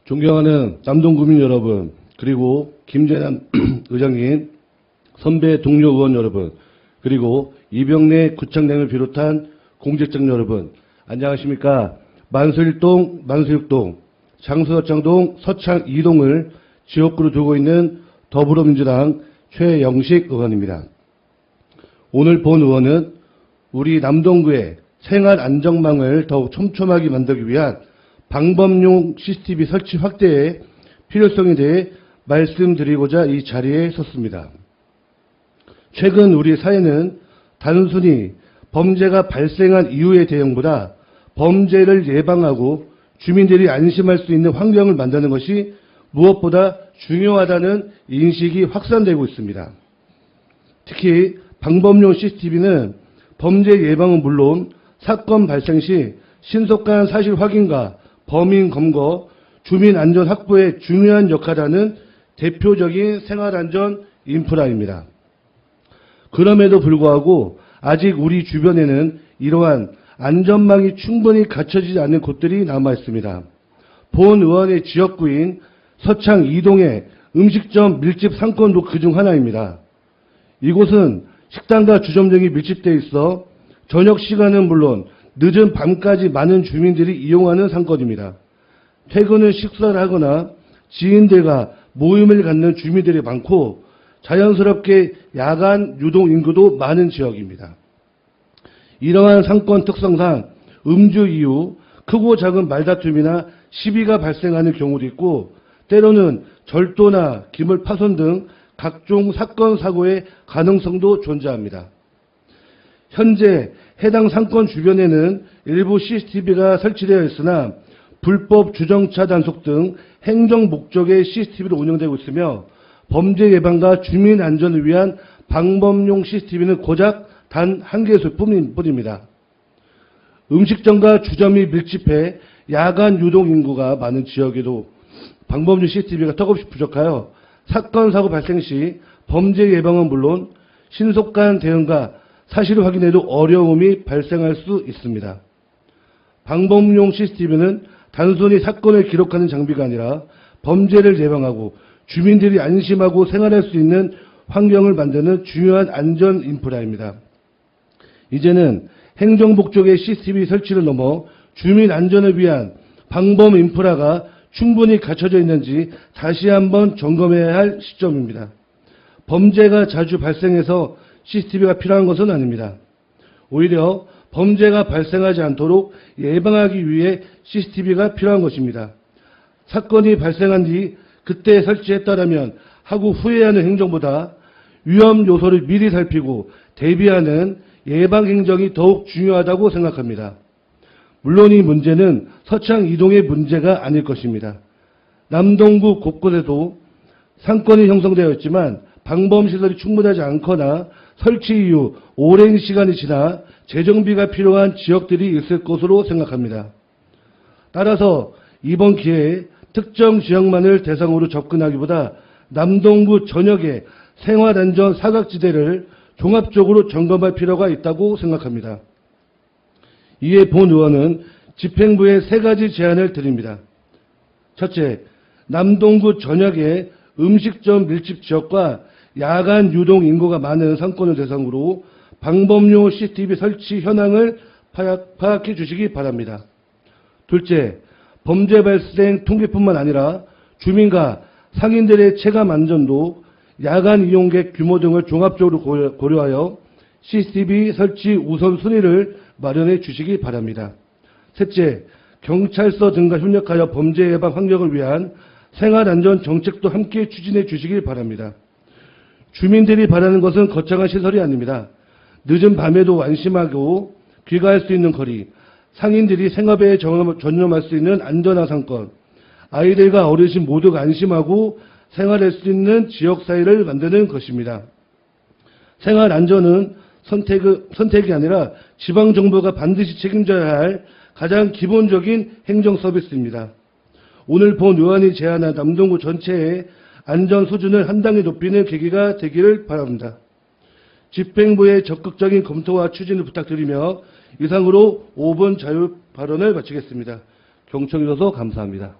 존경하는 남동구민 여러분, 그리고 김재남 의장님, 선배 동료 의원 여러분, 그리고 이병래 구청장을 비롯한 공직자 여러분, 안녕하십니까. 만수1동, 만수6동, 장수서창동, 서창 2동을 지역구로 두고 있는 더불어민주당 최영식 의원입니다. 오늘 본 의원은 우리 남동구의 생활 안전망을 더욱 촘촘하게 만들기 위한 방범용 CCTV 설치 확대의 필요성에 대해 말씀드리고자 이 자리에 섰습니다. 최근 우리 사회는 단순히 범죄가 발생한 이후의 대응보다 범죄를 예방하고 주민들이 안심할 수 있는 환경을 만드는 것이 무엇보다 중요하다는 인식이 확산되고 있습니다. 특히 방범용 CCTV는 범죄 예방은 물론 사건 발생 시 신속한 사실 확인과 범인 검거, 주민 안전 확보에 중요한 역할을 하는 대표적인 생활안전 인프라입니다. 그럼에도 불구하고 아직 우리 주변에는 이러한 안전망이 충분히 갖춰지지 않는 곳들이 남아 있습니다. 본 의원의 지역구인 서창 2동의 음식점 밀집 상권도 그중 하나입니다. 이곳은 식당과 주점 등이 밀집되어 있어 저녁 시간은 물론 늦은 밤까지 많은 주민들이 이용하는 상권입니다. 퇴근 후 식사를 하거나 지인들과 모임을 갖는 주민들이 많고 자연스럽게 야간 유동 인구도 많은 지역입니다. 이러한 상권 특성상 음주 이후 크고 작은 말다툼이나 시비가 발생하는 경우도 있고 때로는 절도나 기물 파손 등 각종 사건 사고의 가능성도 존재합니다. 현재 해당 상권 주변에는 일부 CCTV가 설치되어 있으나 불법 주정차 단속 등 행정 목적의 CCTV로 운영되고 있으며 범죄 예방과 주민 안전을 위한 방범용 CCTV는 고작 단 한 개일 뿐입니다. 음식점과 주점이 밀집해 야간 유동 인구가 많은 지역에도 방범용 CCTV가 턱없이 부족하여 사건 사고 발생 시 범죄 예방은 물론 신속한 대응과 사실 확인에도 어려움이 발생할 수 있습니다. 방범용 CCTV는 단순히 사건을 기록하는 장비가 아니라 범죄를 예방하고 주민들이 안심하고 생활할 수 있는 환경을 만드는 중요한 안전 인프라입니다. 이제는 행정 목적의 CCTV 설치를 넘어 주민 안전을 위한 방범 인프라가 충분히 갖춰져 있는지 다시 한번 점검해야 할 시점입니다. 범죄가 자주 발생해서 CCTV가 필요한 것은 아닙니다. 오히려 범죄가 발생하지 않도록 예방하기 위해 CCTV가 필요한 것입니다. 사건이 발생한 뒤 그때 설치했다라면 하고 후회하는 행정보다 위험 요소를 미리 살피고 대비하는 예방 행정이 더욱 중요하다고 생각합니다. 물론 이 문제는 서창 2동의 문제가 아닐 것입니다. 남동구 곳곳에도 상권이 형성되어 있지만 방범시설이 충분하지 않거나 설치 이후 오랜 시간이 지나 재정비가 필요한 지역들이 있을 것으로 생각합니다. 따라서 이번 기회에 특정 지역만을 대상으로 접근하기보다 남동구 전역의 생활안전 사각지대를 종합적으로 점검할 필요가 있다고 생각합니다. 이에 본 의원은 집행부에 3가지 제안을 드립니다. 첫째, 남동구 전역의 음식점 밀집 지역과 야간 유동 인구가 많은 상권을 대상으로 방범용 CCTV 설치 현황을 파악해 주시기 바랍니다. 둘째, 범죄 발생 통계뿐만 아니라 주민과 상인들의 체감 안전도 야간 이용객 규모 등을 종합적으로 고려하여 CCTV 설치 우선순위를 마련해 주시기 바랍니다. 셋째, 경찰서 등과 협력하여 범죄 예방 환경을 위한 생활안전 정책도 함께 추진해 주시길 바랍니다. 주민들이 바라는 것은 거창한 시설이 아닙니다. 늦은 밤에도 안심하고 귀가할 수 있는 거리, 상인들이 생업에 전념할 수 있는 안전한 상권, 아이들과 어르신 모두가 안심하고 생활할 수 있는 지역사회를 만드는 것입니다. 생활안전은 선택이 아니라 지방정부가 반드시 책임져야 할 가장 기본적인 행정 서비스입니다. 오늘 본 의원이 제안한 남동구 전체의 안전 수준을 한 단계 높이는 계기가 되기를 바랍니다. 집행부의 적극적인 검토와 추진을 부탁드리며 이상으로 5분 자유 발언을 마치겠습니다. 경청해 주셔서 감사합니다.